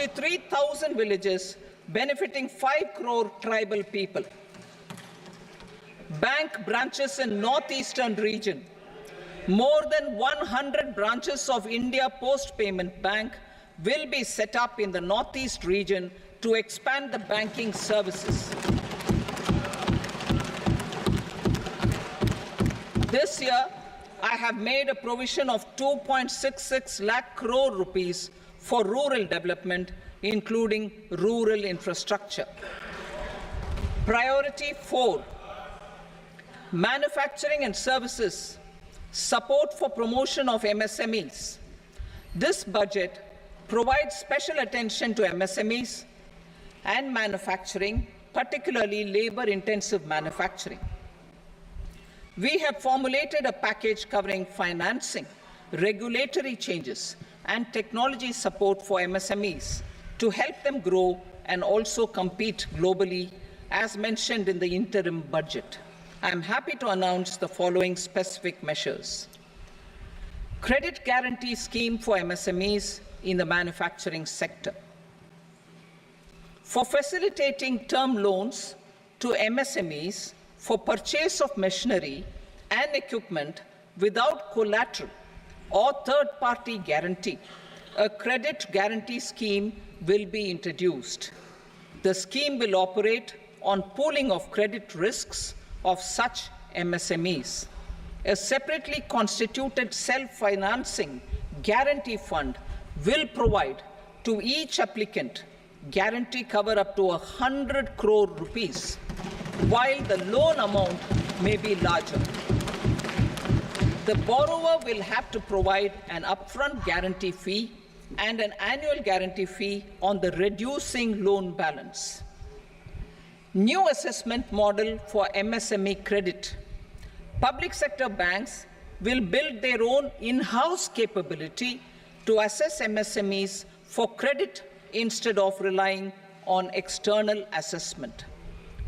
63,000 villages benefiting 5 crore tribal people. Bank branches in northeastern region. More than 100 branches of India Post Payment Bank will be set up in the northeast region to expand the banking services. This year, I have made a provision of 2.66 lakh crore rupees for rural development, including rural infrastructure. Priority 4, manufacturing and services, support for promotion of MSMEs. This budget provides special attention to MSMEs and manufacturing, particularly labor-intensive manufacturing. We have formulated a package covering financing, regulatory changes, and technology support for MSMEs to help them grow and also compete globally, as mentioned in the interim budget. I am happy to announce the following specific measures. Credit guarantee scheme for MSMEs in the manufacturing sector. For facilitating term loans to MSMEs for purchase of machinery and equipment without collateral or third-party guarantee, a credit guarantee scheme will be introduced. The scheme will operate on pooling of credit risks of such MSMEs. A separately constituted self-financing guarantee fund will provide to each applicant guarantee cover up to 100 crore rupees, while the loan amount may be larger. The borrower will have to provide an upfront guarantee fee and an annual guarantee fee on the reducing loan balance. New assessment model for MSME credit. Public sector banks will build their own in-house capability to assess MSMEs for credit instead of relying on external assessment.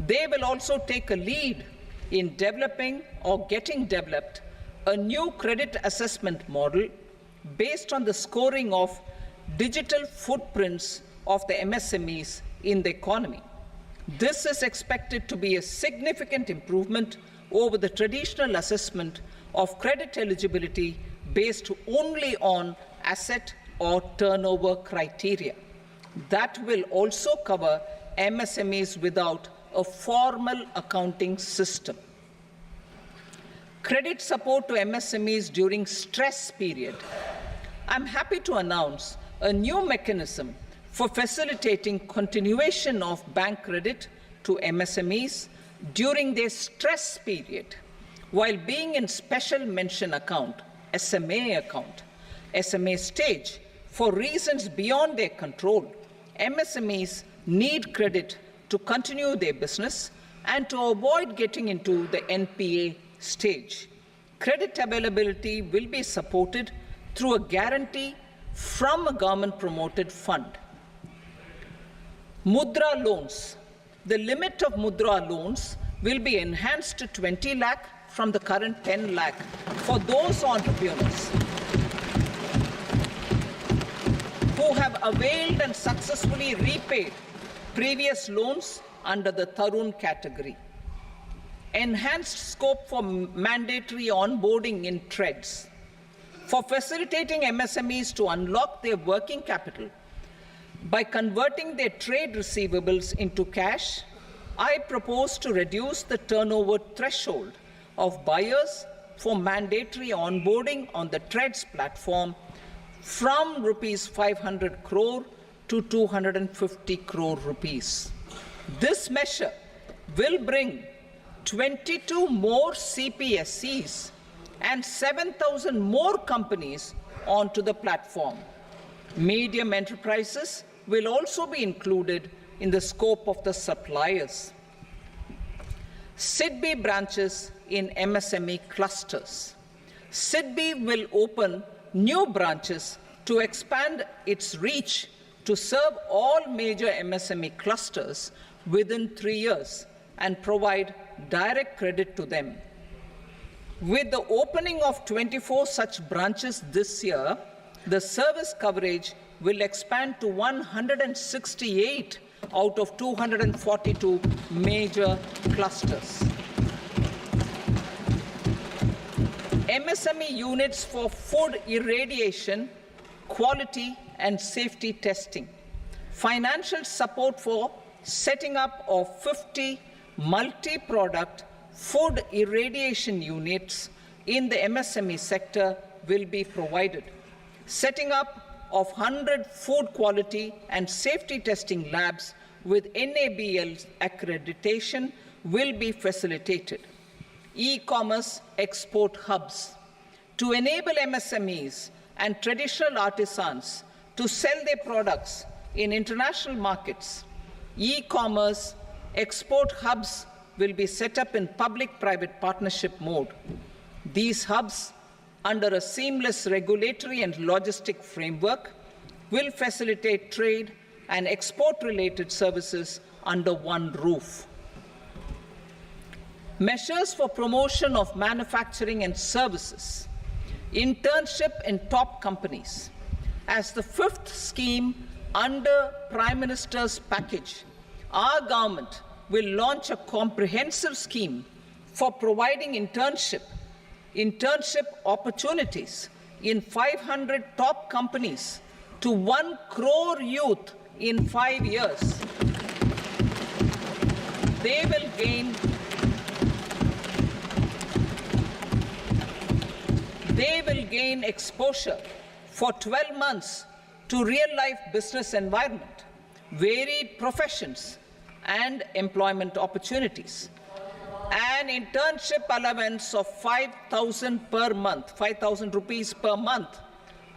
They will also take a lead in developing or getting developed a new credit assessment model based on the scoring of digital footprints of the MSMEs in the economy. This is expected to be a significant improvement over the traditional assessment of credit eligibility based only on asset or turnover criteria. That will also cover MSMEs without a formal accounting system. Credit support to MSMEs during stress period. I'm happy to announce a new mechanism for facilitating continuation of bank credit to MSMEs during their stress period while being in special mention account, SMA stage, for reasons beyond their control. MSMEs need credit to continue their business and to avoid getting into the NPA stage. Credit availability will be supported through a guarantee from a government-promoted fund. Mudra loans. The limit of Mudra loans will be enhanced to 20 lakh from the current 10 lakh for those entrepreneurs who have availed and successfully repaid previous loans under the Tarun category. Enhanced scope for mandatory onboarding in trades. For facilitating MSMEs to unlock their working capital by converting their trade receivables into cash, I propose to reduce the turnover threshold of buyers for mandatory onboarding on the trades platform from rupees 500 crore to 250 crore rupees. This measure will bring 22 more CPSCs and 7,000 more companies onto the platform. Medium enterprises will also be included in the scope of the suppliers. SIDBI branches in MSME clusters. SIDBI will open new branches to expand its reach to serve all major MSME clusters within 3 years and provide direct credit to them. With the opening of 24 such branches this year, the service coverage will expand to 168 out of 242 major clusters. MSME units for food irradiation, quality and safety testing. Financial support for setting up of 50 multi-product food irradiation units in the MSME sector will be provided. Setting up of 100 food quality and safety testing labs with NABL accreditation will be facilitated. E-commerce export hubs. To enable MSMEs and traditional artisans to sell their products in international markets, e-commerce export hubs will be set up in public-private partnership mode. These hubs, under a seamless regulatory and logistic framework, will facilitate trade and export-related services under one roof. Measures for promotion of manufacturing and services. Internship in top companies. As the fifth scheme under Prime Minister's package, our government will launch a comprehensive scheme for providing internship opportunities in 500 top companies to 1 crore youth in 5 years. They will gain exposure for 12 months to real-life business environment, varied professions, and employment opportunities. An internship allowance of 5,000 per month, 5,000 rupees per month,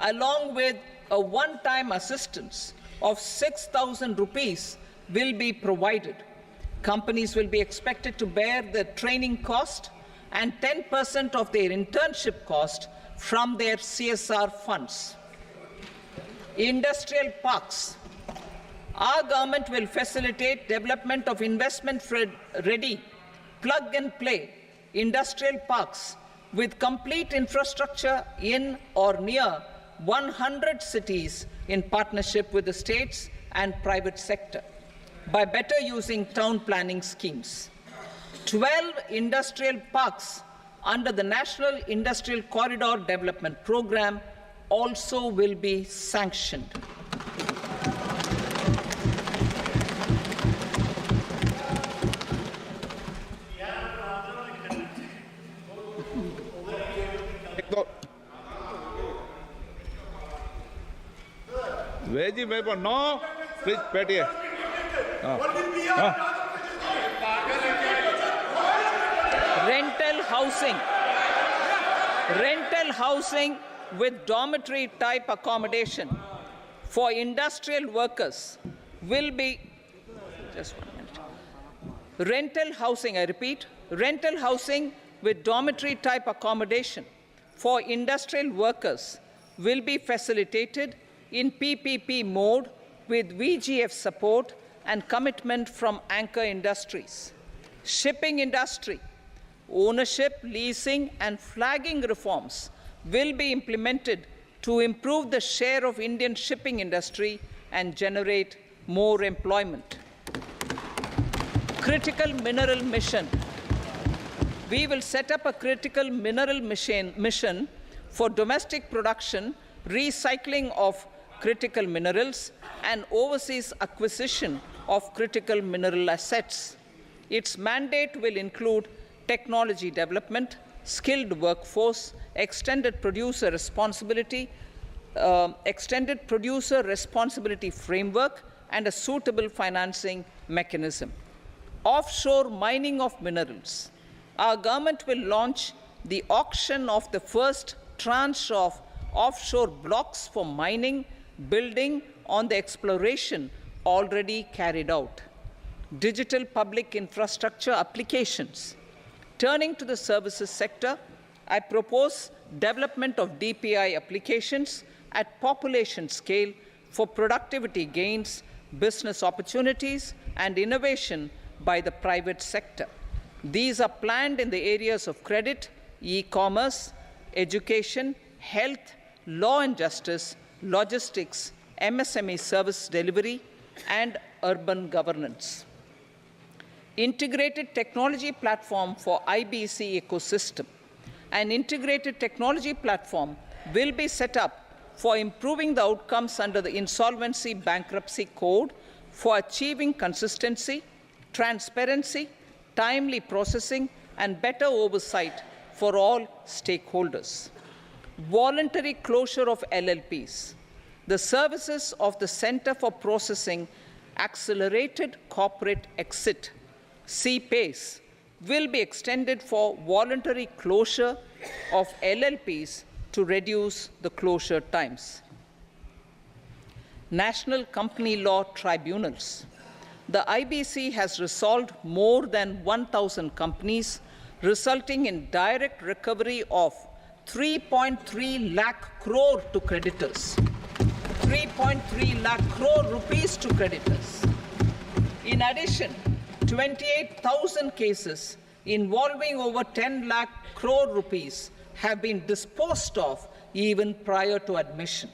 along with a one-time assistance of 6,000 rupees will be provided. Companies will be expected to bear the training cost and 10% of their internship cost from their CSR funds. Industrial parks. Our government will facilitate development of investment-ready, plug-and-play industrial parks with complete infrastructure in or near 100 cities in partnership with the states and private sector by better using town planning schemes. 12 industrial parks under the National Industrial Corridor Development Program also will be sanctioned. Veji paper, no. Please, Petier. Rental housing with dormitory type accommodation for industrial workers will be, just 1 minute. Rental housing, I repeat, rental housing with dormitory type accommodation for industrial workers will be facilitated in PPP mode with VGF support and commitment from anchor industries. Shipping industry, ownership, leasing and flagging reforms will be implemented to improve the share of Indian shipping industry and generate more employment. Critical mineral mission. We will set up a critical mineral mission for domestic production, recycling of critical minerals, and overseas acquisition of critical mineral assets. Its mandate will include technology development, skilled workforce, extended producer responsibility framework, and a suitable financing mechanism. Offshore mining of minerals. Our government will launch the auction of the first tranche of offshore blocks for mining, building on the exploration already carried out. Digital public infrastructure applications. Turning to the services sector, I propose development of DPI applications at population scale for productivity gains, business opportunities, and innovation by the private sector. These are planned in the areas of credit, e-commerce, education, health, law and justice, logistics, MSME service delivery, and urban governance. Integrated technology platform for IBC ecosystem. An integrated technology platform will be set up for improving the outcomes under the Insolvency Bankruptcy Code for achieving consistency, transparency, timely processing, and better oversight for all stakeholders. Voluntary closure of LLPs. The services of the Center for Processing Accelerated Corporate Exit, CPACE, will be extended for voluntary closure of LLPs to reduce the closure times. National Company Law Tribunals. The IBC has resolved more than 1,000 companies, resulting in direct recovery of 3.3 lakh crore to creditors. 3.3 lakh crore rupees to creditors. In addition, 28,000 cases involving over 10 lakh crore rupees have been disposed of even prior to admission.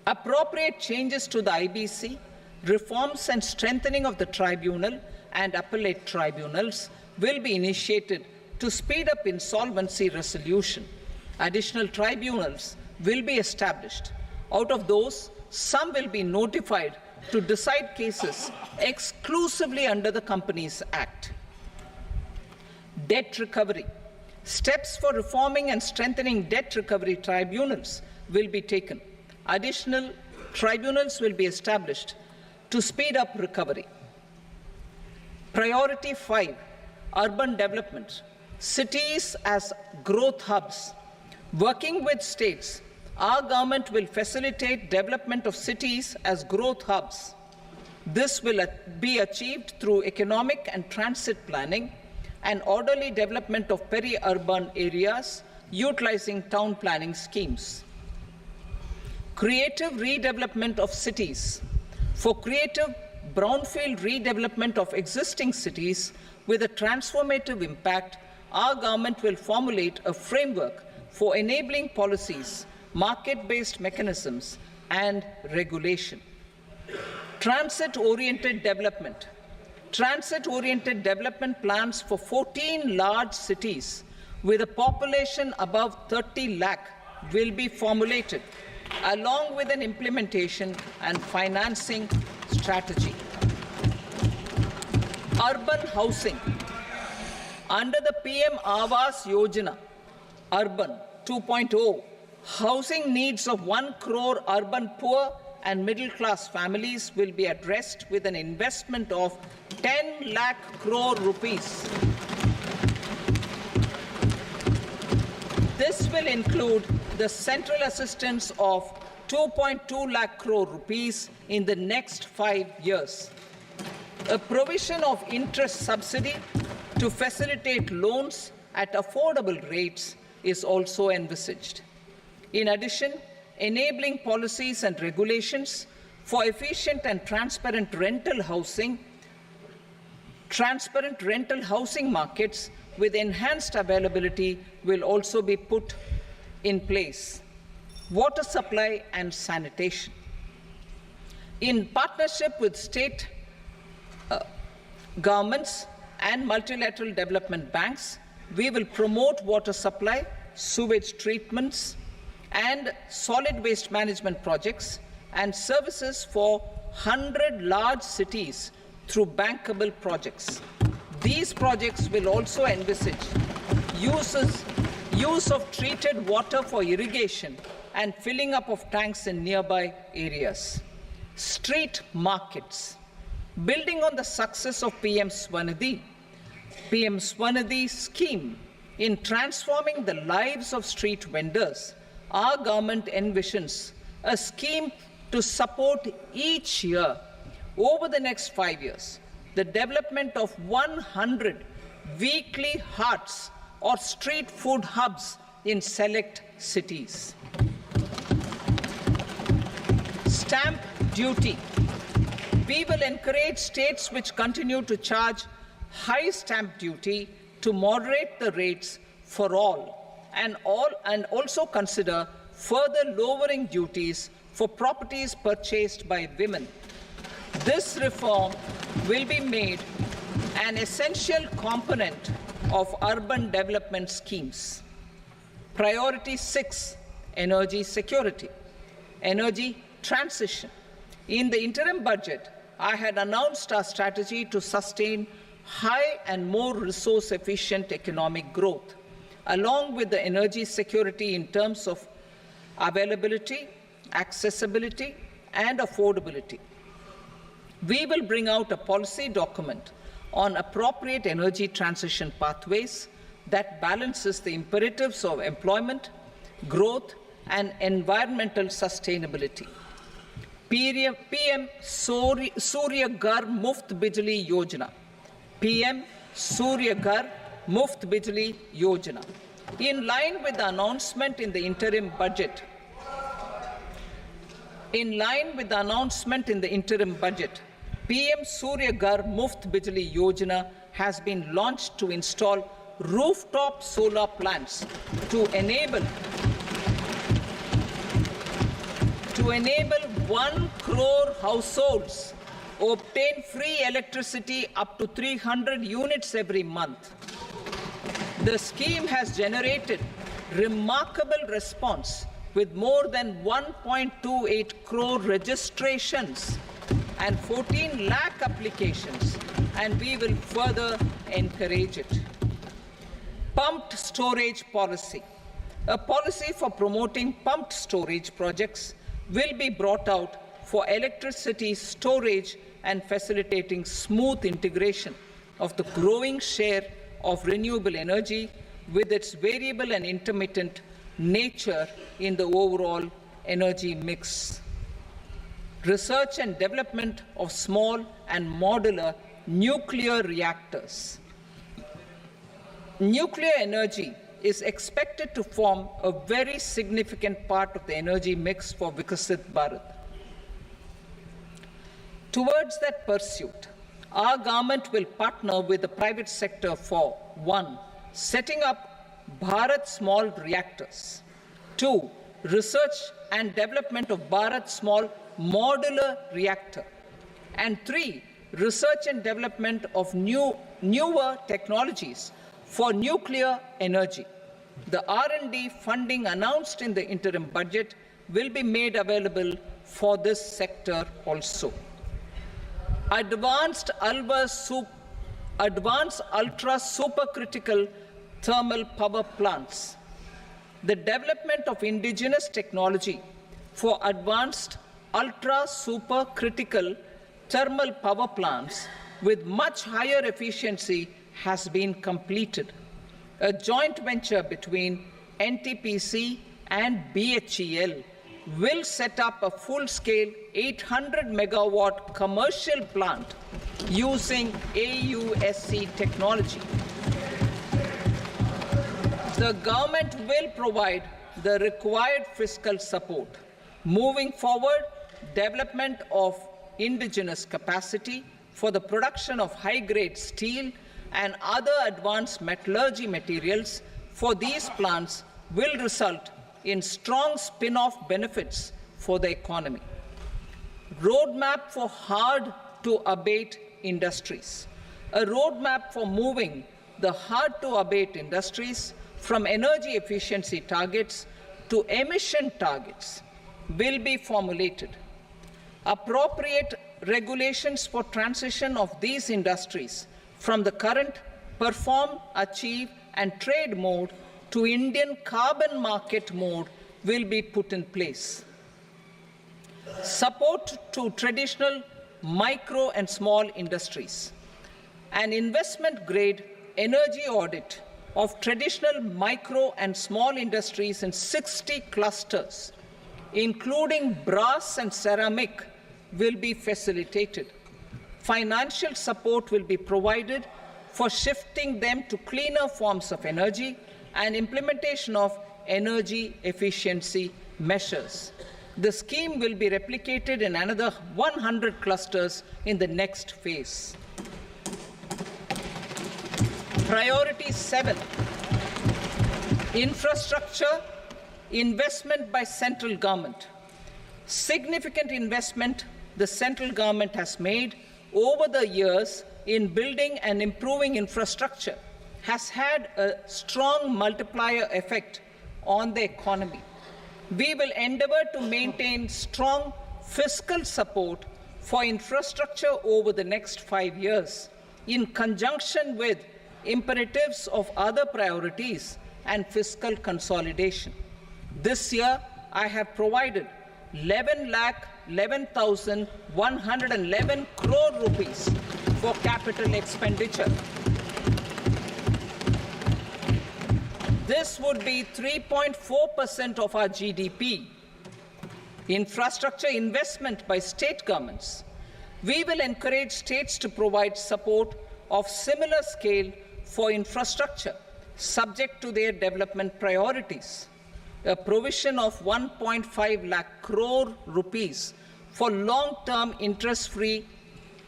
Appropriate changes to the IBC, reforms and strengthening of the tribunal and appellate tribunals will be initiated to speed up insolvency resolution. Additional tribunals will be established. Out of those, some will be notified to decide cases exclusively under the Companies Act. Debt recovery. Steps for reforming and strengthening debt recovery tribunals will be taken. Additional tribunals will be established to speed up recovery. Priority 5, urban development. Cities as growth hubs. Working with states, our government will facilitate development of cities as growth hubs. This will be achieved through economic and transit planning and orderly development of peri-urban areas utilizing town planning schemes. Creative redevelopment of cities. For creative brownfield redevelopment of existing cities with a transformative impact, our government will formulate a framework for enabling policies, market-based mechanisms, and regulation. Transit-oriented development. Transit-oriented development plans for 14 large cities with a population above 30 lakh will be formulated, along with an implementation and financing strategy. Urban housing. Under the PM Awas Yojana, Urban 2.0, housing needs of 1 crore urban poor and middle-class families will be addressed with an investment of 10 lakh crore rupees. This will include the central assistance of 2.2 lakh crore rupees in the next 5 years. A provision of interest subsidy to facilitate loans at affordable rates is also envisaged. In addition, enabling policies and regulations for efficient and transparent rental housing markets with enhanced availability will also be put in place. Water supply and sanitation. In partnership with state governments and multilateral development banks, we will promote water supply, sewage treatments, and solid waste management projects and services for 100 large cities through bankable projects. These projects will also envisage use of treated water for irrigation and filling up of tanks in nearby areas. Street markets. Building on the success of PM Swanidhi scheme in transforming the lives of street vendors, our government envisions a scheme to support each year over the next 5 years the development of 100 weekly hearts or street food hubs in select cities. Stamp duty. We will encourage states which continue to charge high stamp duty to moderate the rates for all and also consider further lowering duties for properties purchased by women. This reform will be made an essential component of urban development schemes. Priority 6, energy security, energy transition. In the interim budget, I had announced our strategy to sustain high and more resource-efficient economic growth, along with the energy security in terms of availability, accessibility, and affordability. We will bring out a policy document on appropriate energy transition pathways that balances the imperatives of employment, growth, and environmental sustainability. PM Surya Ghar Muft Bijli Yojana. PM Surya Ghar Muft Bijli Yojana. In line with the announcement in the interim budget, PM Surya Ghar Muft Bijli Yojana has been launched to install rooftop solar plants to enable 1 crore households obtain free electricity up to 300 units every month. The scheme has generated remarkable response with more than 1.28 crore registrations and 14 lakh applications, and we will further encourage it. Pumped storage policy. A policy for promoting pumped storage projects will be brought out for electricity storage and facilitating smooth integration of the growing share of renewable energy with its variable and intermittent nature in the overall energy mix. Research and development of small and modular nuclear reactors. Nuclear energy is expected to form a very significant part of the energy mix for Vikasit Bharat. Towards that pursuit, our government will partner with the private sector for 1. Setting up Bharat Small Reactors, 2. Research and development of Bharat Small Modular Reactor, and 3. Research and development of newer technologies for nuclear energy. The R&D funding announced in the interim budget will be made available for this sector also. Advanced ultra supercritical thermal power plants. The development of indigenous technology for advanced ultra supercritical thermal power plants with much higher efficiency has been completed. A joint venture between NTPC and BHEL will set up a full-scale 800 megawatt commercial plant using AUSC technology. The government will provide the required fiscal support. Moving forward, development of indigenous capacity for the production of high-grade steel and other advanced metallurgy materials for these plants will result in strong spin-off benefits for the economy. Roadmap for hard-to-abate industries. A roadmap for moving the hard-to-abate industries from energy efficiency targets to emission targets will be formulated. Appropriate regulations for transition of these industries from the current perform, achieve, and trade mode to Indian carbon market mode will be put in place. Support to traditional micro and small industries. An investment-grade energy audit of traditional micro and small industries in 60 clusters, including brass and ceramic, will be facilitated. Financial support will be provided for shifting them to cleaner forms of energy and implementation of energy efficiency measures. The scheme will be replicated in another 100 clusters in the next phase. Priority 7, infrastructure investment by central government. Significant investment the central government has made over the years in building and improving infrastructure has had a strong multiplier effect on the economy. We will endeavour to maintain strong fiscal support for infrastructure over the next 5 years, in conjunction with imperatives of other priorities and fiscal consolidation. This year, I have provided 11,11,111 crore rupees for capital expenditure. This would be 3.4% of our GDP. Infrastructure investment by state governments. We will encourage states to provide support of similar scale for infrastructure, subject to their development priorities. A provision of 1.5 lakh crore rupees for long-term interest-free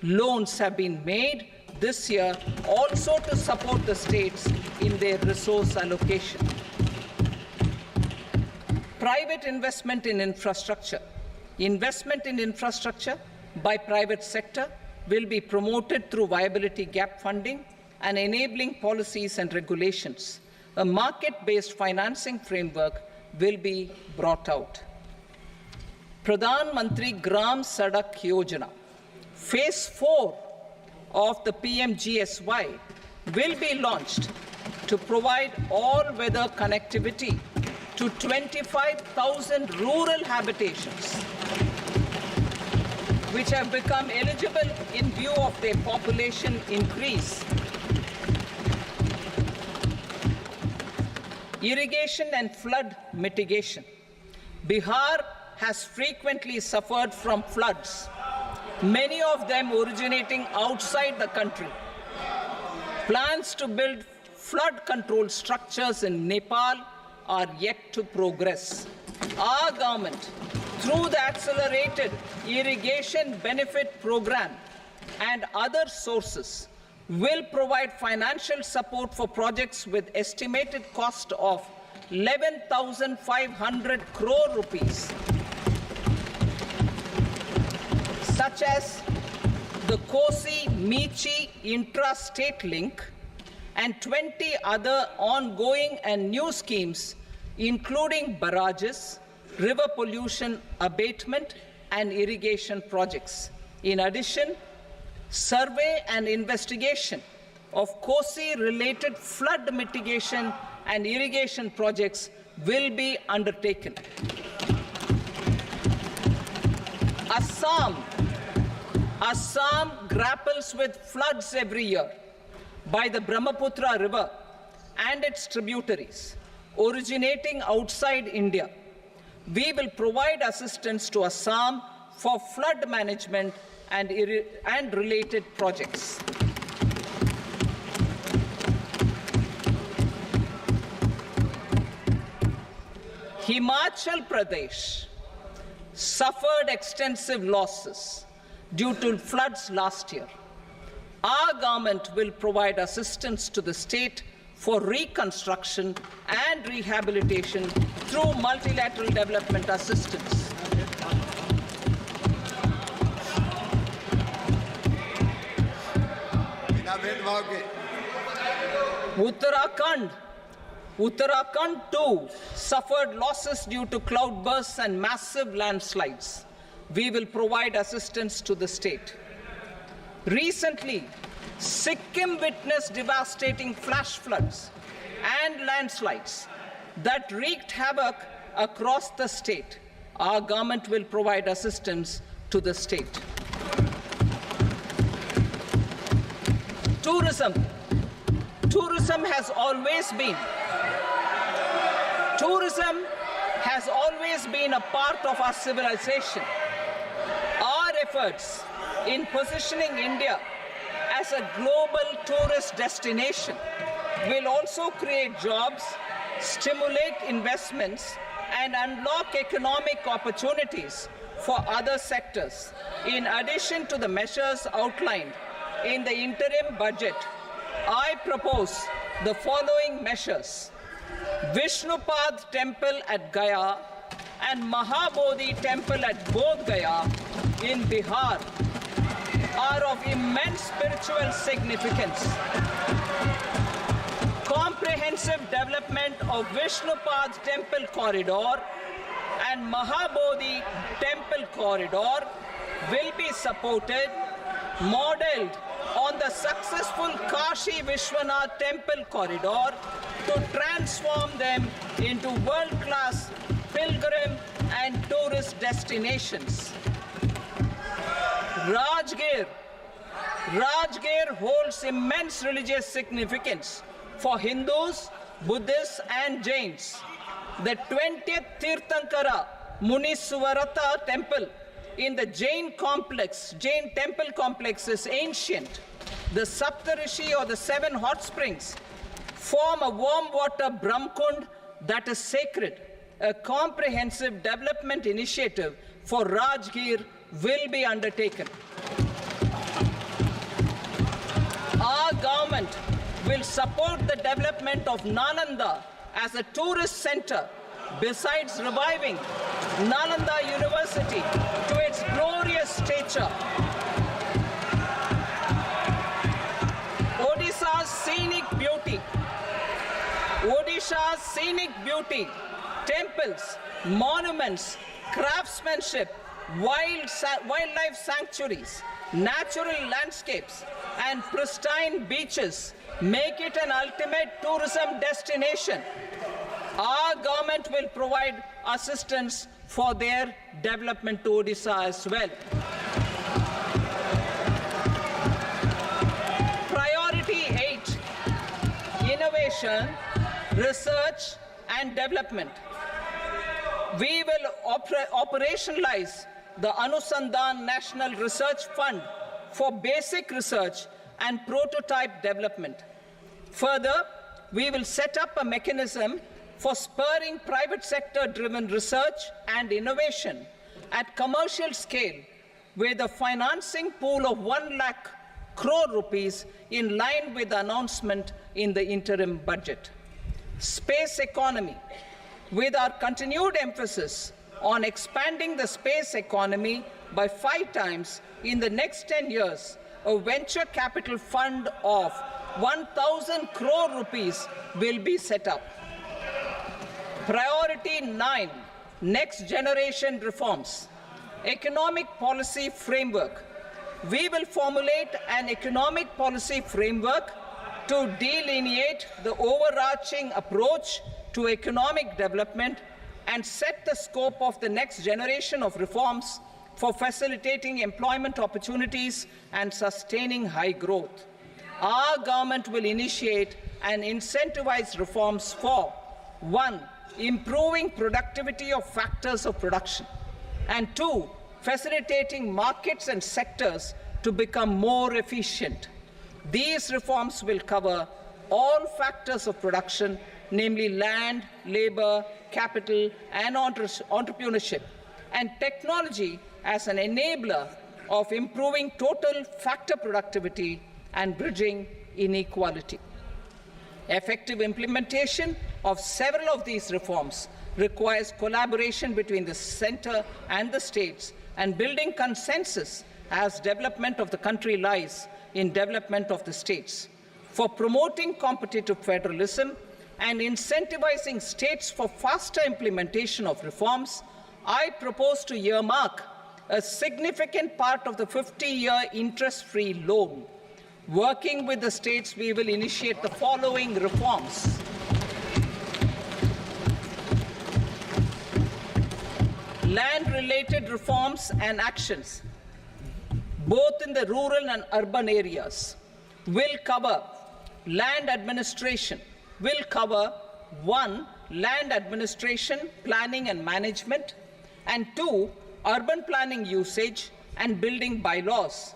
loans have been made this year, also to support the states in their resource allocation. Private investment in infrastructure. Investment in infrastructure by private sector will be promoted through viability gap funding and enabling policies and regulations. A market-based financing framework will be brought out. Pradhan Mantri Gram Sadak Yojana, Phase 4 of the PMGSY will be launched to provide all-weather connectivity to 25,000 rural habitations, which have become eligible in view of their population increase. Irrigation and flood mitigation. Bihar has frequently suffered from floods, many of them originating outside the country. Plans to build flood control structures in Nepal are yet to progress. Our government, through the Accelerated Irrigation Benefit Program and other sources, will provide financial support for projects with estimated cost of 11,500 crore rupees, such as the Kosi-Michi intra-state link and 20 other ongoing and new schemes, including barrages, river pollution abatement, and irrigation projects. In addition, survey and investigation of Kosi-related flood mitigation and irrigation projects will be undertaken. Assam grapples with floods every year by the Brahmaputra River and its tributaries originating outside India. We will provide assistance to Assam for flood management and related projects. Himachal Pradesh suffered extensive losses due to floods last year. Our government will provide assistance to the state for reconstruction and rehabilitation through multilateral development assistance. Uttarakhand too suffered losses due to cloudbursts and massive landslides. We will provide assistance to the state. Recently, Sikkim witnessed devastating flash floods and landslides that wreaked havoc across the state. Our government will provide assistance to the state. Tourism has always been a part of our civilization. Our efforts in positioning India as a global tourist destination will also create jobs, stimulate investments, and unlock economic opportunities for other sectors. In addition to the measures outlined in the interim budget, I propose the following measures. Vishnupad Temple at Gaya and Mahabodhi temple at Bodh Gaya in Bihar are of immense spiritual significance. Comprehensive development of Vishnupad temple corridor and Mahabodhi temple corridor will be supported, modeled on the successful Kashi Vishwanath temple corridor to transform them into world-class pilgrim and tourist destinations. Rajgir holds immense religious significance for Hindus, Buddhists and Jains. The 20th Tirthankara Muniswarata temple in the Jain temple complex is ancient. The Saptarishi or the 7 hot springs form a warm water Brahmkund that is sacred. A comprehensive development initiative for Rajgir will be undertaken. Our government will support the development of Nalanda as a tourist center, besides reviving Nalanda University to its glorious stature. Odisha's scenic beauty, temples, monuments, craftsmanship, wildlife sanctuaries, natural landscapes, and pristine beaches make it an ultimate tourism destination. Our government will provide assistance for their development to Odisha as well. Priority 8, innovation, research and development. We will operationalize the Anusandhan National Research Fund for basic research and prototype development. Further, we will set up a mechanism for spurring private sector-driven research and innovation at commercial scale with a financing pool of 1 lakh crore rupees in line with the announcement in the interim budget. Space economy. With our continued emphasis on expanding the space economy by 5 times in the next 10 years, a venture capital fund of 1,000 crore rupees will be set up. Priority 9, next generation reforms. Economic policy framework. We will formulate an economic policy framework to delineate the overarching approach to economic development and set the scope of the next generation of reforms for facilitating employment opportunities and sustaining high growth. Our government will initiate and incentivize reforms for 1. Improving productivity of factors of production, and 2. Facilitating markets and sectors to become more efficient. These reforms will cover all factors of production, namely land, labor, capital, and entrepreneurship, and technology as an enabler of improving total factor productivity and bridging inequality. Effective implementation of several of these reforms requires collaboration between the center and the states, and building consensus as development of the country lies in development of the states. For promoting competitive federalism and incentivizing states for faster implementation of reforms, I propose to earmark a significant part of the 50-year interest-free loan. Working with the states, we will initiate the following reforms. Land-related reforms and actions, both in the rural and urban areas, will cover land administration, will cover 1. Land administration, planning and management, and 2. Urban planning usage and building bylaws.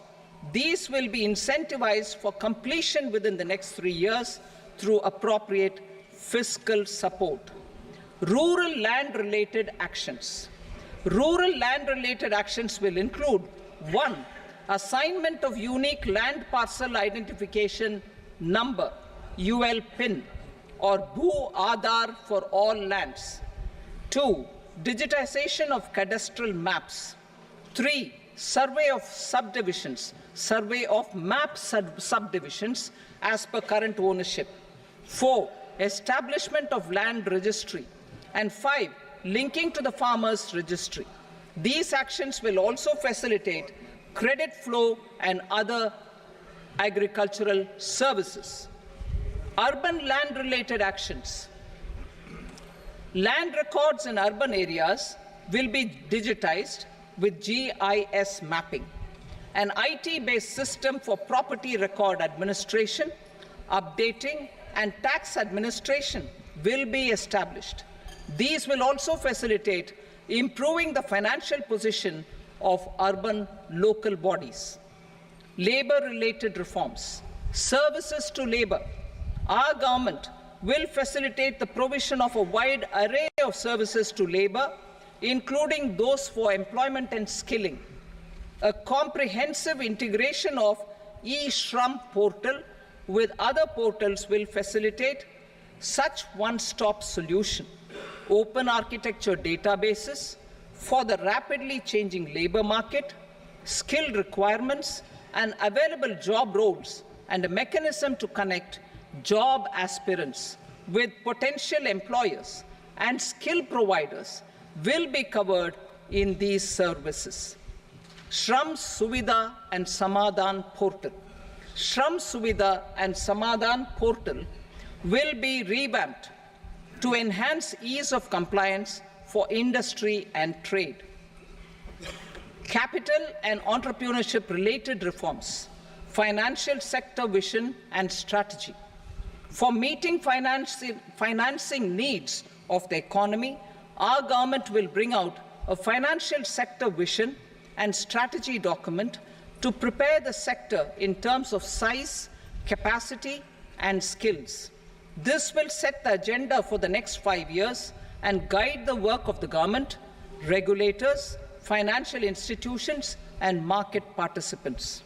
These will be incentivized for completion within the next 3 years through appropriate fiscal support. Rural land-related actions. Rural land-related actions will include 1. Assignment of unique land parcel identification number, UL PIN, or Bhu Aadhaar for all lands. 2. digitization of cadastral maps. 3, survey of subdivisions, survey of map subdivisions as per current ownership. 4, establishment of land registry. And 5, linking to the farmers registry. These actions will also facilitate credit flow and other agricultural services. Urban land-related actions. Land records in urban areas will be digitized with GIS mapping. An IT-based system for property record administration, updating, and tax administration will be established. These will also facilitate improving the financial position of urban local bodies. Labor-related reforms. Services to labor. Our government will facilitate the provision of a wide array of services to labor, including those for employment and skilling. A comprehensive integration of e-Shram portal with other portals will facilitate such one-stop solution. Open architecture databases for the rapidly changing labor market, skill requirements, and available job roles, and a mechanism to connect job aspirants with potential employers and skill providers will be covered in these services. Shram Suvidha and Samadhan portal. Shram Suvidha and Samadhan portal will be revamped to enhance ease of compliance for industry and trade. Capital and entrepreneurship-related reforms, financial sector vision and strategy. For meeting financing needs of the economy, our government will bring out a financial sector vision and strategy document to prepare the sector in terms of size, capacity, and skills. This will set the agenda for the next 5 years and guide the work of the government, regulators, financial institutions, and market participants.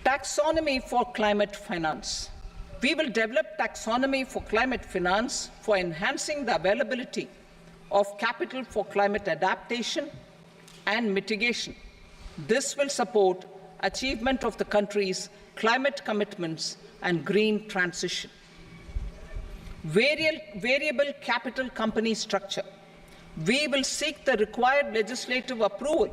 Taxonomy for climate finance. We will develop taxonomy for climate finance for enhancing the availability of capital for climate adaptation and mitigation. This will support achievement of the country's climate commitments and green transition. Variable capital company structure. We will seek the required legislative approval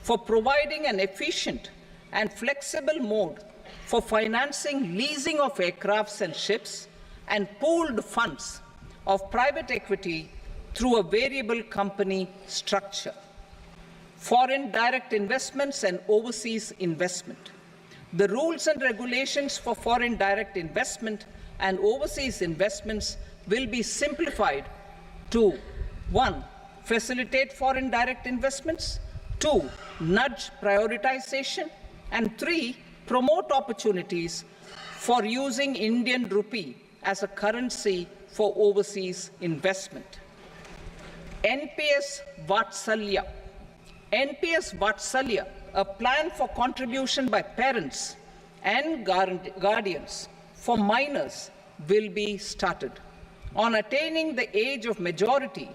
for providing an efficient and flexible mode for financing leasing of aircrafts and ships and pooled funds of private equity through a variable company structure. Foreign direct investments and overseas investment. The rules and regulations for foreign direct investment and overseas investments will be simplified to 1. Facilitate foreign direct investments, 2. Nudge prioritization, and 3. Promote opportunities for using Indian rupee as a currency for overseas investment. NPS Vatsalya. NPS Vatsalya, a plan for contribution by parents and guardians for minors, will be started. On attaining the age of majority,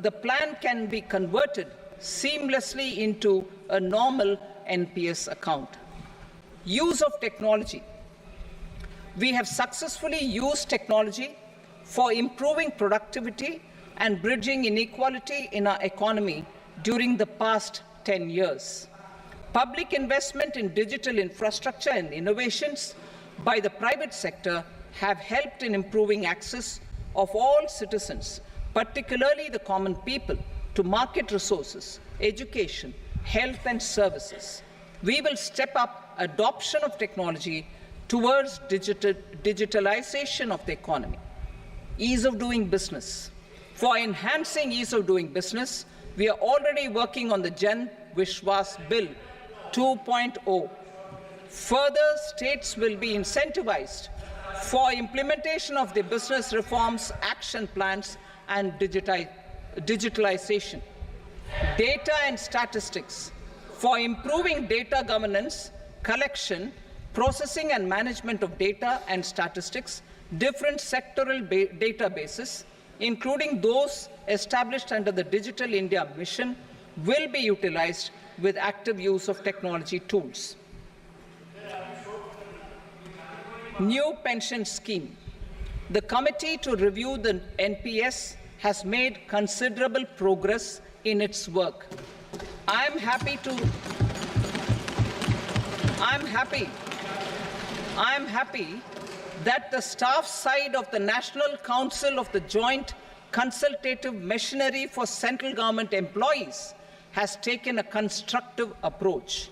the plan can be converted seamlessly into a normal NPS account. Use of technology. We have successfully used technology for improving productivity and bridging inequality in our economy during the past 10 years. Public investment in digital infrastructure and innovations by the private sector have helped in improving access of all citizens, particularly the common people, to market resources, education, health and services. We will step up adoption of technology towards digitalization of the economy. Ease of doing business. For enhancing ease of doing business, we are already working on the Jan Vishwas Bill 2.0. Further, states will be incentivized for implementation of the business reforms, action plans, and digitalization. Data and statistics. For improving data governance, collection, processing and management of data and statistics, different sectoral databases, including those established under the Digital India Mission, will be utilized with active use of technology tools. New pension scheme. The committee to review the NPS has made considerable progress in its work. I am happy that the staff side of the National Council of the Joint Consultative Machinery for Central Government Employees has taken a constructive approach.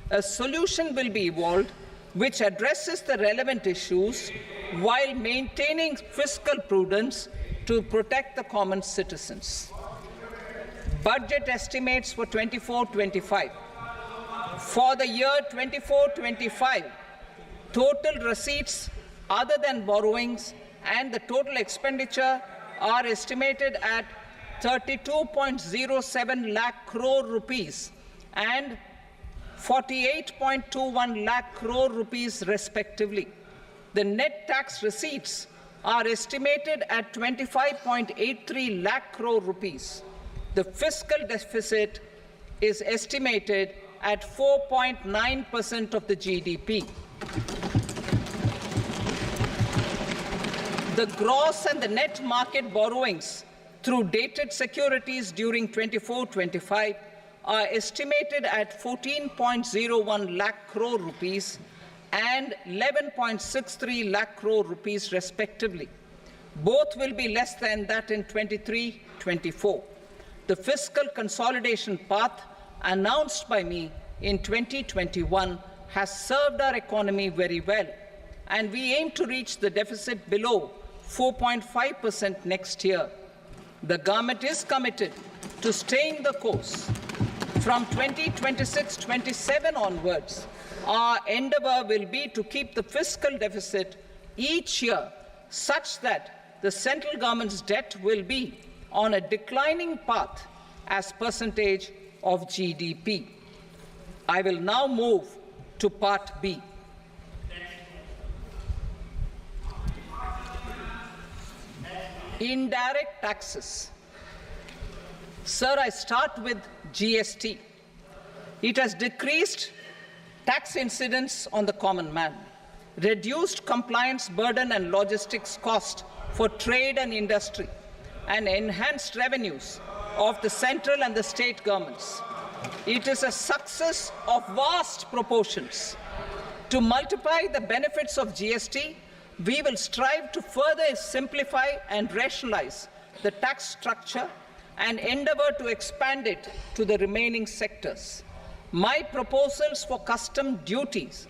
A solution will be evolved which addresses the relevant issues while maintaining fiscal prudence to protect the common citizens. Budget estimates for 24-25. For the year 24-25, total receipts other than borrowings and the total expenditure are estimated at 32.07 lakh crore rupees and 48.21 lakh crore rupees respectively. The net tax receipts are estimated at 25.83 lakh crore rupees. The fiscal deficit is estimated at 4.9% of the GDP. The gross and the net market borrowings through dated securities during 24-25 are estimated at 14.01 lakh crore rupees and 11.63 lakh crore rupees respectively. Both will be less than that in 23-24. The fiscal consolidation path announced by me in 2021 has served our economy very well, and we aim to reach the deficit below 4.5% next year. The government is committed to staying the course. From 2026-27 onwards, our endeavor will be to keep the fiscal deficit each year such that the central government's debt will be on a declining path as percentage of GDP. I will now move to Part B. Indirect taxes. Sir, I start with GST. It has decreased tax incidence on the common man, reduced compliance burden and logistics cost for trade and industry, and enhanced revenues of the central and the state governments. It is a success of vast proportions. To multiply the benefits of GST, we will strive to further simplify and rationalize the tax structure and endeavor to expand it to the remaining sectors. My proposals for customs duties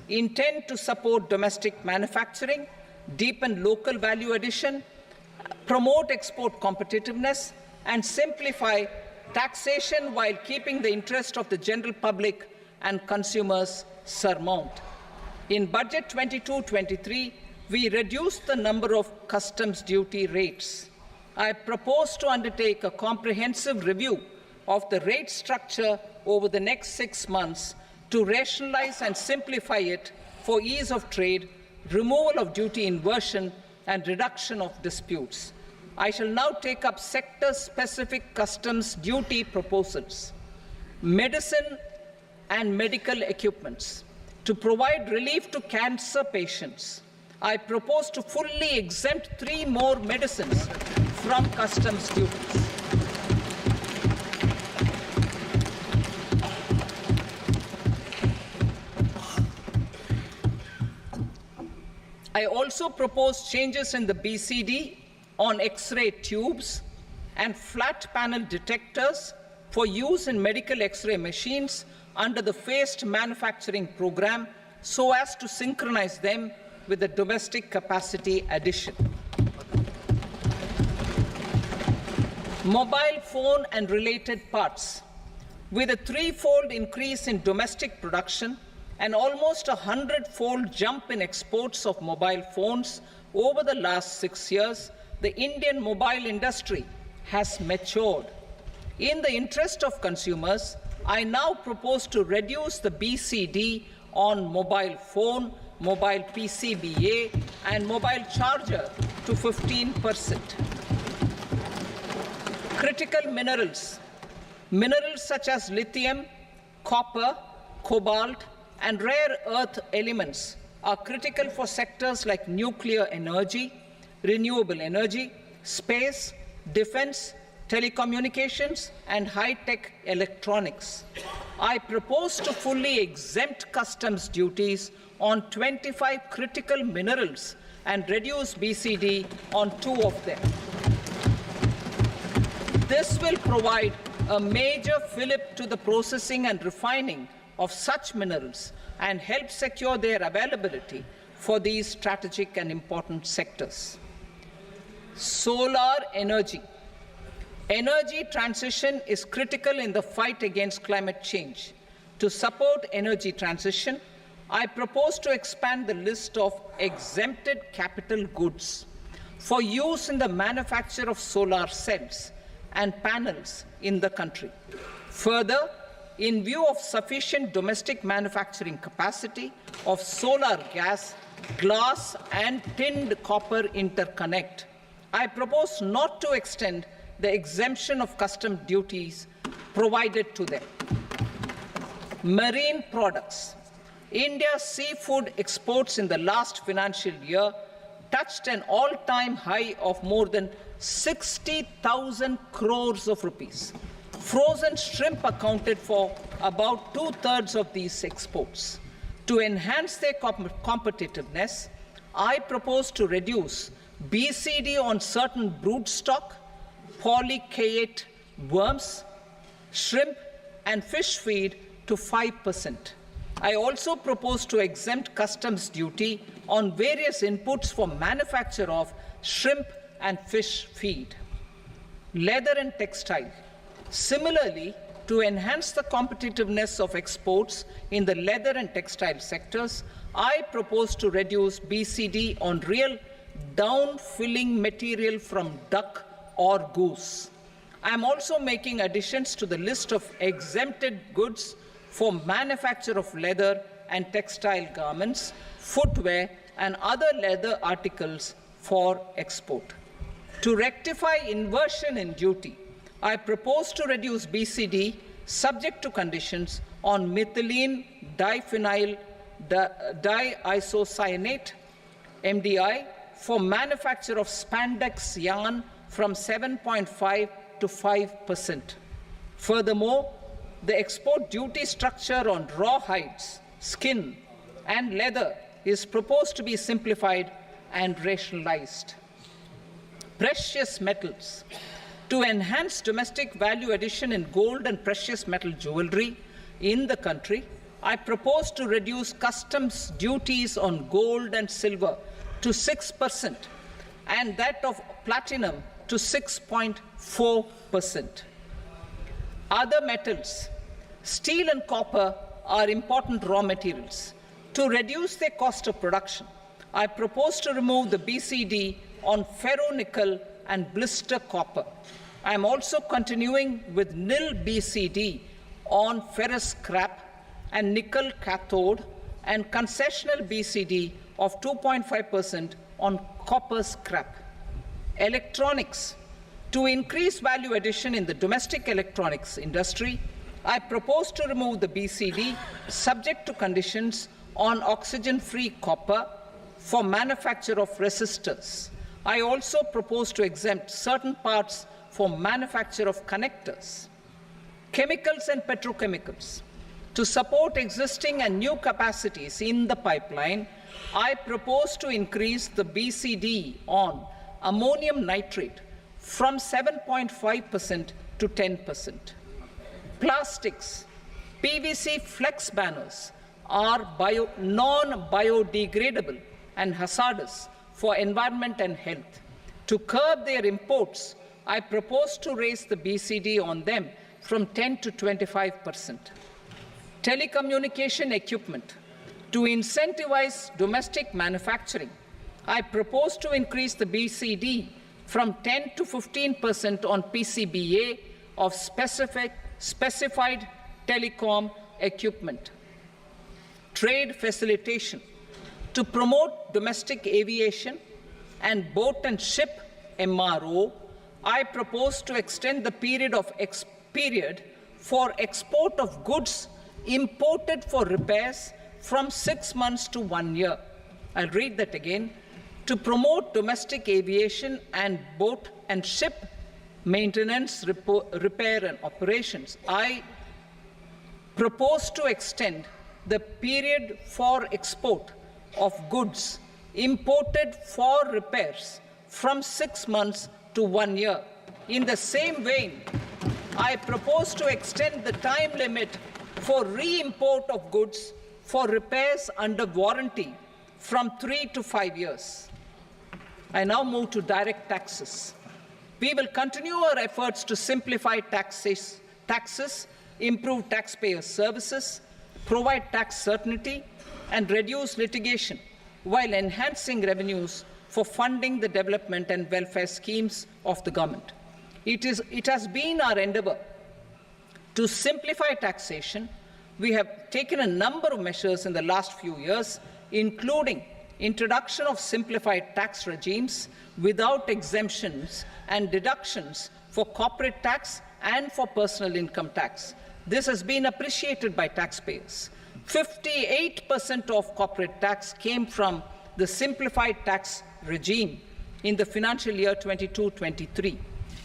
intend to support domestic manufacturing, deepen local value addition, promote export competitiveness, and simplify taxation while keeping the interest of the general public and consumers surmount. In Budget 22-23, we reduced the number of customs duty rates. I propose to undertake a comprehensive review of the rate structure over the next 6 months to rationalize and simplify it for ease of trade, removal of duty inversion, and reduction of disputes. I shall now take up sector-specific customs duty proposals. Medicine and medical equipments. To provide relief to cancer patients, I propose to fully exempt 3 more medicines from customs duties. I also propose changes in the BCD on X-ray tubes and flat panel detectors for use in medical X-ray machines under the phased manufacturing program so as to synchronize them with the domestic capacity addition. Mobile phone and related parts. With a 3-fold increase in domestic production and almost a 100-fold jump in exports of mobile phones over the last 6 years, the Indian mobile industry has matured. In the interest of consumers, I now propose to reduce the BCD on mobile phone mobile PCBA, and mobile charger to 15%. Critical minerals. Minerals such as lithium, copper, cobalt, and rare earth elements are critical for sectors like nuclear energy, renewable energy, space, defense, telecommunications, and high-tech electronics. I propose to fully exempt customs duties on 25 critical minerals and reduce BCD on 2 of them. This will provide a major fillip to the processing and refining of such minerals and help secure their availability for these strategic and important sectors. Solar energy. Energy transition is critical in the fight against climate change. To support energy transition, I propose to expand the list of exempted capital goods for use in the manufacture of solar cells and panels in the country. Further, in view of sufficient domestic manufacturing capacity of solar gas, glass, and tinned copper interconnect, I propose not to extend the exemption of custom duties provided to them. Marine products. India's seafood exports in the last financial year touched an all-time high of more than 60,000 crores of rupees. Frozen shrimp accounted for about 2/3 of these exports. To enhance their competitiveness, I propose to reduce BCD on certain broodstock, polychaete worms, shrimp, and fish feed to 5%. I also propose to exempt customs duty on various inputs for manufacture of shrimp and fish feed. Leather and textile. Similarly, to enhance the competitiveness of exports in the leather and textile sectors, I propose to reduce BCD on real down-filling material from duck or goose. I am also making additions to the list of exempted goods for manufacture of leather and textile garments, footwear, and other leather articles for export. To rectify inversion in duty, I propose to reduce BCD subject to conditions on methylene diphenyl diisocyanate, MDI, for manufacture of spandex yarn from 7.5 to 5%. Furthermore, the export duty structure on raw hides, skin, and leather is proposed to be simplified and rationalized. Precious metals. To enhance domestic value addition in gold and precious metal jewelry in the country, I propose to reduce customs duties on gold and silver to 6% and that of platinum to 6.4%. Other metals. Steel and copper are important raw materials. To reduce their cost of production, I propose to remove the BCD on ferronickel and blister copper. I am also continuing with nil BCD on ferrous scrap and nickel cathode and concessional BCD of 2.5% on copper scrap. Electronics. To increase value addition in the domestic electronics industry, I propose to remove the BCD subject to conditions on oxygen-free copper for manufacture of resistors. I also propose to exempt certain parts for manufacture of connectors. Chemicals and petrochemicals. To support existing and new capacities in the pipeline, I propose to increase the BCD on ammonium nitrate from 7.5% to 10%. Plastics. PVC flex banners are non-biodegradable and hazardous for environment and health. To curb their imports, I propose to raise the BCD on them from 10 to 25%. Telecommunication equipment. To incentivize domestic manufacturing, I propose to increase the BCD from 10 to 15% on PCBA of specified telecom equipment. Trade facilitation. To promote domestic aviation and boat and ship MRO, I propose to extend the period for export of goods imported for repairs from 6 months to 1 year. I'll read that again. To promote domestic aviation and boat and ship maintenance, repair and operations, I propose to extend the period for export of goods imported for repairs from 6 months to 1 year. In the same vein, I propose to extend the time limit for re-import of goods for repairs under warranty from 3 to 5 years. I now move to direct taxes. We will continue our efforts to simplify taxes, improve taxpayer services, provide tax certainty, and reduce litigation while enhancing revenues for funding the development and welfare schemes of the government. It has been our endeavour to simplify taxation. We have taken a number of measures in the last few years, including introduction of simplified tax regimes without exemptions and deductions for corporate tax and for personal income tax. This has been appreciated by taxpayers. 58% of corporate tax came from the simplified tax regime in the financial year 22-23.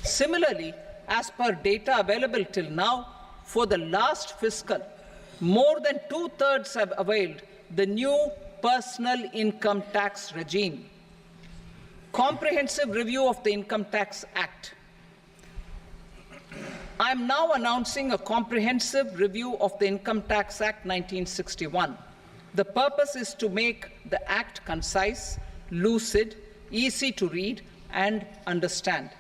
Similarly, as per data available till now, for the last fiscal, more than 2/3 have availed the new personal income tax regime. Comprehensive review of the Income Tax Act. I am now announcing a comprehensive review of the Income Tax Act 1961. The purpose is to make the Act concise, lucid, easy to read and understand.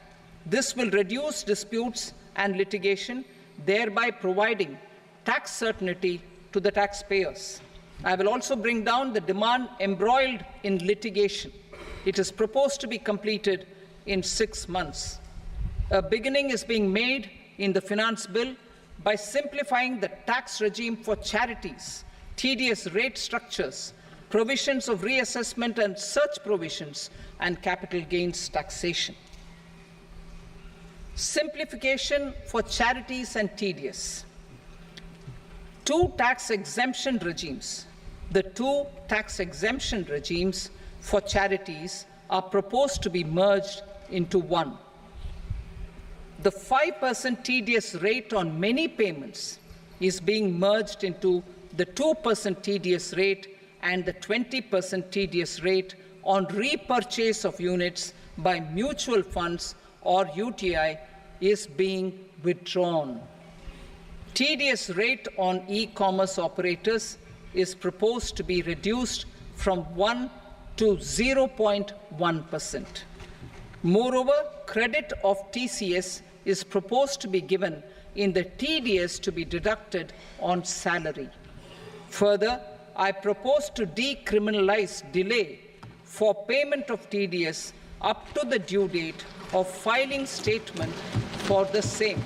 This will reduce disputes and litigation, thereby providing tax certainty to the taxpayers. I will also bring down the demand embroiled in litigation. It is proposed to be completed in 6 months. A beginning is being made in the Finance Bill by simplifying the tax regime for charities, tedious rate structures, provisions of reassessment and such provisions, and capital gains taxation. Simplification for charities and tedious. Two tax exemption regimes. The two tax exemption regimes for charities are proposed to be merged into one. The 5% tedious rate on many payments is being merged into the 2% tedious rate, and the 20% tedious rate on repurchase of units by mutual funds or UTI is being withdrawn. Tedious rate on e-commerce operators is proposed to be reduced from 1 to 0.1%. Moreover, credit of TCS is proposed to be given in the TDS to be deducted on salary. Further, I propose to decriminalize delay for payment of TDS up to the due date of filing statement for the same.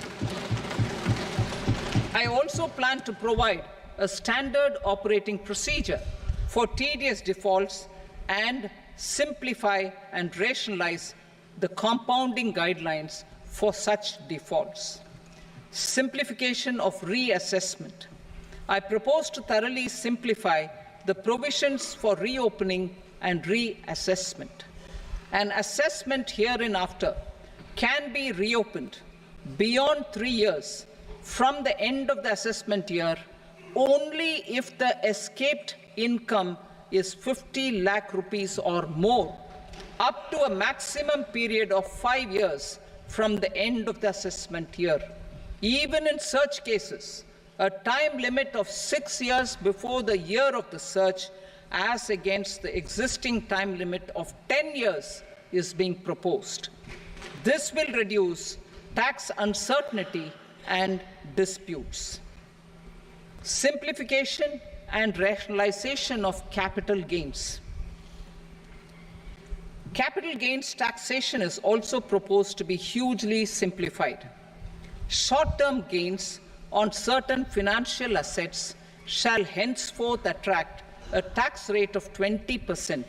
I also plan to provide a standard operating procedure for TDS defaults and simplify and rationalize the compounding guidelines for such defaults. Simplification of reassessment. I propose to thoroughly simplify the provisions for reopening and reassessment. An assessment hereinafter can be reopened beyond 3 years from the end of the assessment year only if the escaped income is 50 lakh rupees or more, up to a maximum period of 5 years from the end of the assessment year. Even in such cases, a time limit of 6 years before the year of the search, as against the existing time limit of 10 years, is being proposed. This will reduce tax uncertainty and disputes. Simplification and rationalization of capital gains. Capital gains taxation is also proposed to be hugely simplified. Short-term gains on certain financial assets shall henceforth attract a tax rate of 20%,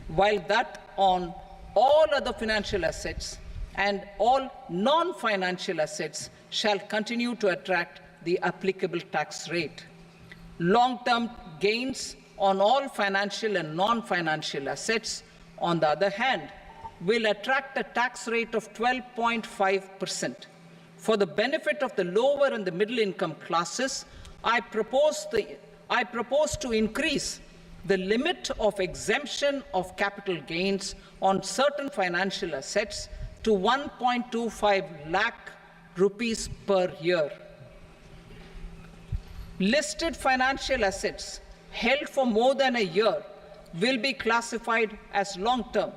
while that on all other financial assets and all non-financial assets shall continue to attract the applicable tax rate. Long-term gains on all financial and non-financial assets, on the other hand, will attract a tax rate of 12.5%. For the benefit of the lower and the middle income classes, I propose to increase the limit of exemption of capital gains on certain financial assets to 1.25 lakh rupees per year. Listed financial assets held for more than a year will be classified as long-term,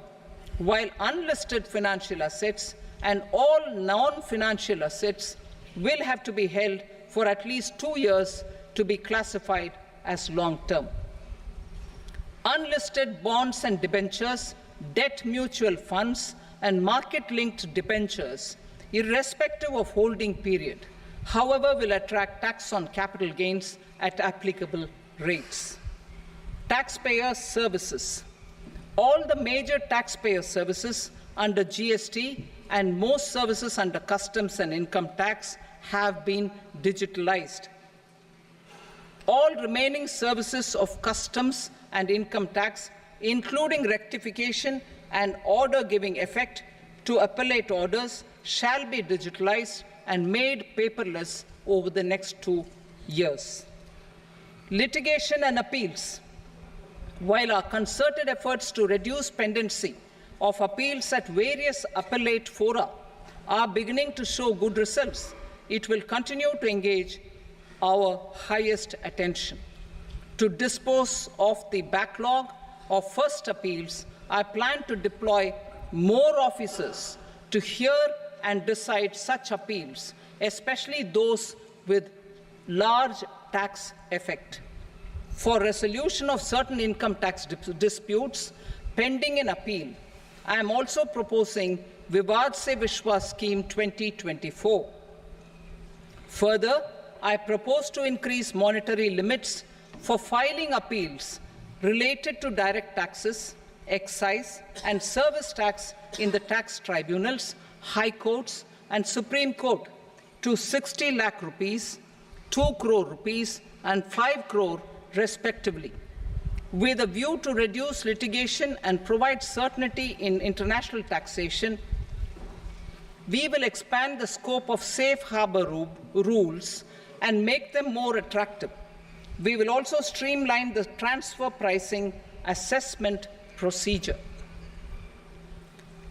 while unlisted financial assets and all non-financial assets will have to be held for at least 2 years to be classified as long-term. Unlisted bonds and debentures, debt mutual funds, and market-linked debentures, irrespective of holding period, however, will attract tax on capital gains at applicable rates. Taxpayer services. All the major taxpayer services under GST and most services under customs and income tax have been digitalized. All remaining services of customs and income tax, including rectification and order giving effect to appellate orders, shall be digitalized and made paperless over the next 2 years. Litigation and appeals. While our concerted efforts to reduce pendency of appeals at various appellate fora are beginning to show good results, it will continue to engage our highest attention. To dispose of the backlog of first appeals, I plan to deploy more officers to hear and decide such appeals, especially those with large tax effect. For resolution of certain income tax disputes pending in appeal, I am also proposing Vivad Se Vishwas Scheme 2024. Further, I propose to increase monetary limits for filing appeals related to direct taxes, excise, and service tax in the tax tribunals, high courts, and Supreme Court to 60 lakh rupees, 2 crore rupees, and 5 crore respectively. With a view to reduce litigation and provide certainty in international taxation, we will expand the scope of safe harbor rules and make them more attractive. We will also streamline the transfer pricing assessment procedure.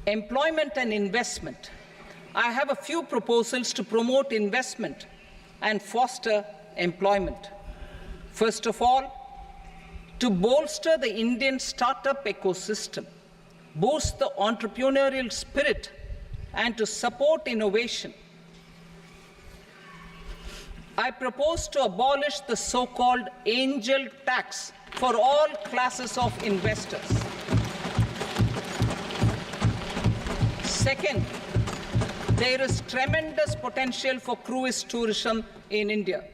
Employment and investment. I have a few proposals to promote investment and foster employment. First of all, to bolster the Indian startup ecosystem, boost the entrepreneurial spirit, and to support innovation, I propose to abolish the so-called angel tax for all classes of investors. Second, there is tremendous potential for cruise tourism in India.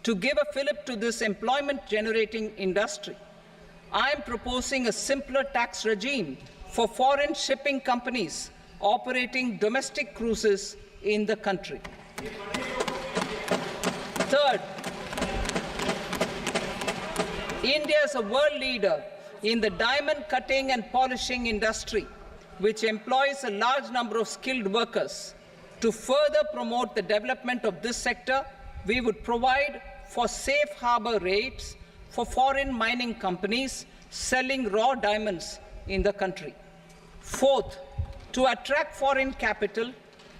To give a fillip to this employment-generating industry, I am proposing a simpler tax regime for foreign shipping companies operating domestic cruises in the country. Third, India is a world leader in the diamond cutting and polishing industry, which employs a large number of skilled workers. To further promote the development of this sector, we would provide for safe harbor rates for foreign mining companies selling raw diamonds in the country. Fourth, to attract foreign capital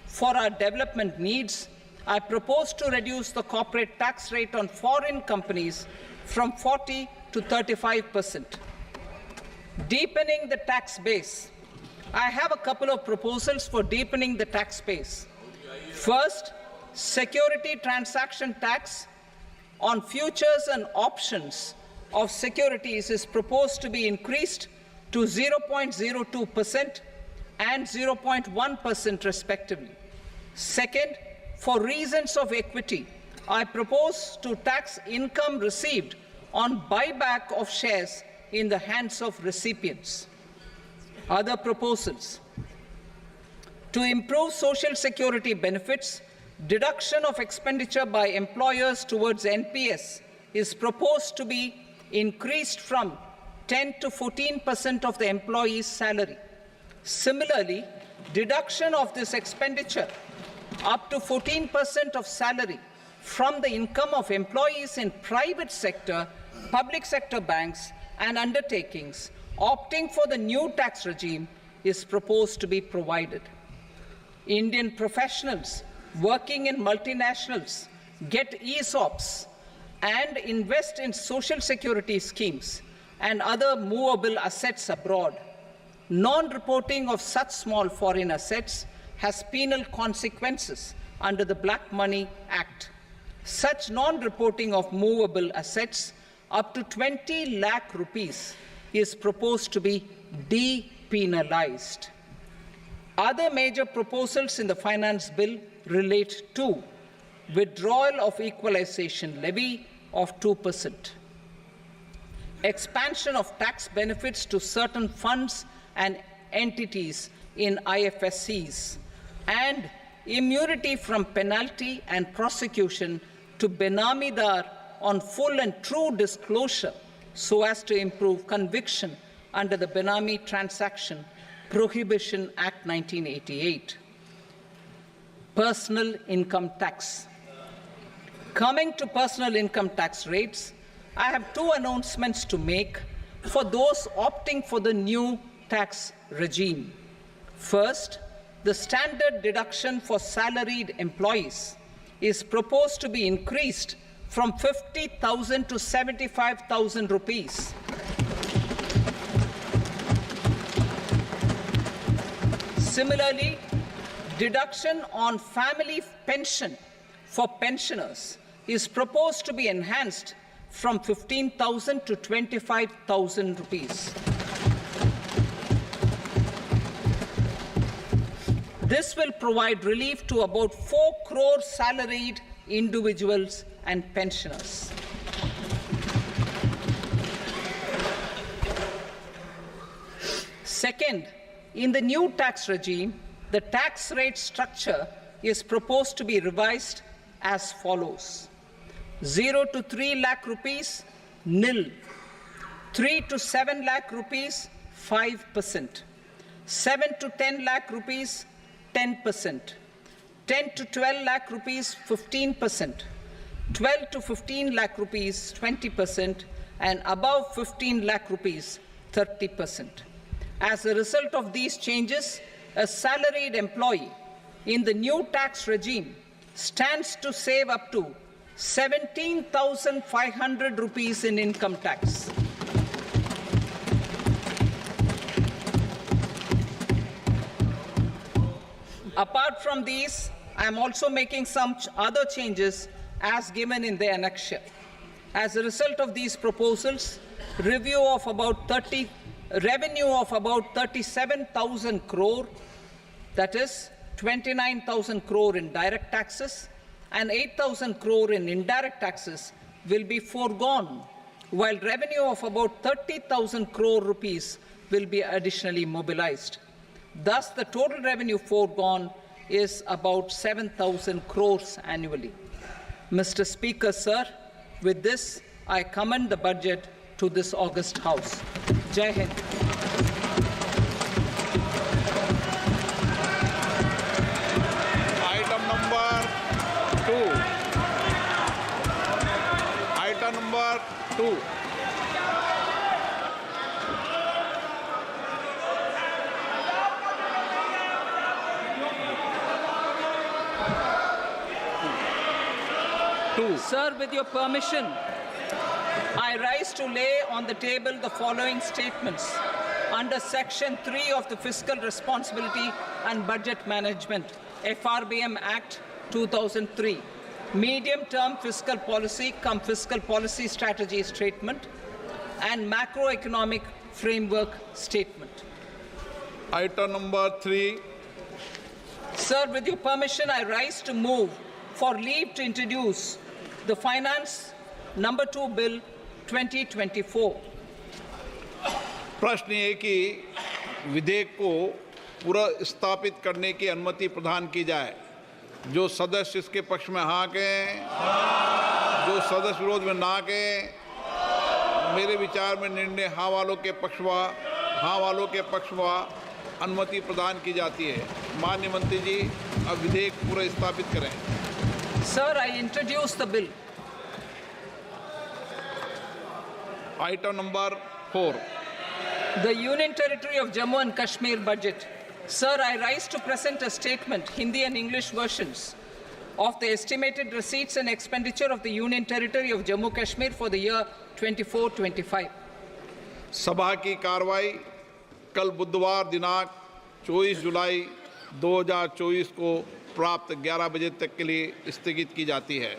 for our development needs, I propose to reduce the corporate tax rate on foreign companies from 40 to 35%. Deepening the tax base. I have a couple of proposals for deepening the tax base. First, security transaction tax on futures and options of securities is proposed to be increased to 0.02% and 0.1% respectively. Second, for reasons of equity, I propose to tax income received on buyback of shares in the hands of recipients. Other proposals: to improve social security benefits, deduction of expenditure by employers towards NPS is proposed to be increased from 10 to 14% of the employee's salary. Similarly, deduction of this expenditure up to 14% of salary from the income of employees in private sector, public sector banks and undertakings opting for the new tax regime is proposed to be provided. Indian professionals working in multinationals get ESOPs and invest in social security schemes and other movable assets abroad. Non-reporting of such small foreign assets has penal consequences under the Black Money Act. Such non-reporting of movable assets up to 20 lakh rupees is proposed to be depenalized. Other major proposals in the finance bill relate to withdrawal of equalization levy of 2%, expansion of tax benefits to certain funds and entities in IFSCs, and immunity from penalty and prosecution to Benamidar on full and true disclosure so as to improve conviction under the Benami Transaction Prohibition Act 1988. Personal income tax. Coming to personal income tax rates, I have two announcements to make for those opting for the new tax regime. First, the standard deduction for salaried employees is proposed to be increased from 50,000 to 75,000 rupees. Similarly, deduction on family pension for pensioners is proposed to be enhanced from 15,000 to 25,000 rupees. This will provide relief to about 4 crore salaried individuals and pensioners. Second, in the new tax regime, the tax rate structure is proposed to be revised as follows: 0 to 3 lakh rupees, nil; 3 to 7 lakh rupees, 5%; 7 to 10 lakh rupees, 10%; 10 to 12 lakh rupees, 15%; 12 to 15 lakh rupees, 20%; and above 15 lakh rupees, 30%. As a result of these changes, a salaried employee in the new tax regime stands to save up to 17,500 rupees in income tax. Apart from these, I am also making some other changes as given in the annexure. As a result of these proposals, revenue of about 37,000 crore, that is 29,000 crore in direct taxes and 8,000 crore in indirect taxes, will be foregone, while revenue of about 30,000 crore rupees will be additionally mobilized. Thus, the total revenue foregone is about 7,000 crores annually. Mr. Speaker, sir, with this, I commend the budget to this august House. Jai Hind. Item number 2. Item number 2. Sir, with your permission, I rise to lay on the table the following statements under Section 3 of the Fiscal Responsibility and Budget Management, FRBM Act 2003, Medium-Term Fiscal Policy cum Fiscal Policy Strategy Statement, and Macroeconomic Framework Statement. Item number 3. Sir, with your permission, I rise to move for leave to introduce the Finance number 2 bill 2024. प्रश्न ये कि विधेयक को पुनर्स्थापित करने की अनुमति प्रदान की जाए। जो सदस्य इसके पक्ष में हाँ कहें, जो सदस्य विरोध में ना कहें। मेरे विचार में निर्णय हाँ वालों के पक्ष में अनुमति प्रदान की जाती है। माननीय मंत्री जी, अब विधेयक पुनर्स्थापित करें। Sir, I introduce the bill. Item number 4, The Union Territory of Jammu and Kashmir budget. Sir, I rise to present a statement, Hindi and English versions, of the estimated receipts and expenditure of the Union Territory of Jammu Kashmir for the year 24-25. सभा की कार्रवाई कल बुधवार दिनांक 24 जुलाई 2024 को प्राप्त 11 बजे तक के लिए स्थगित की जाती है।